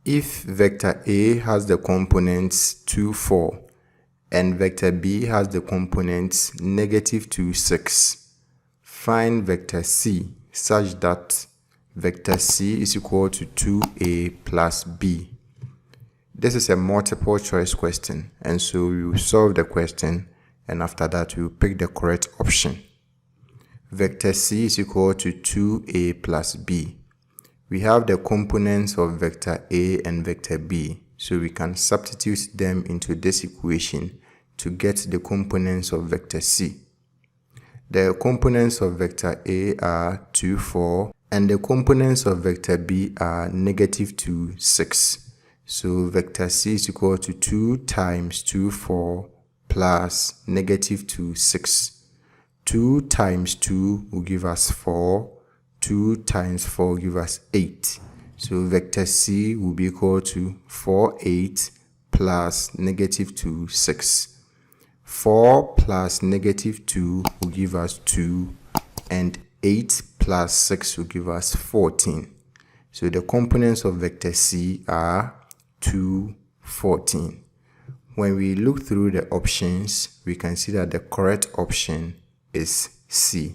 If vector A has the components 2, 4, and vector B has the components -2, 6, find vector C such that vector C is equal to 2A plus B. This is a multiple choice question, and so we will solve the question, and after that we will pick the correct option. Vector C is equal to 2A plus B. We have the components of vector A and vector B, so we can substitute them into this equation to get the components of vector C. The components of vector A are 2, 4, and the components of vector B are -2, 6. So vector C is equal to 2 times 2, 4 plus -2, 6. 2 times 2 will give us 4. 2 times 4 will give us 8. So vector C will be equal to 4, 8 plus -2, 6. 4 plus -2 will give us 2, and 8 plus 6 will give us 14. So the components of vector C are 2, 14. When we look through the options, we can see that the correct option is C.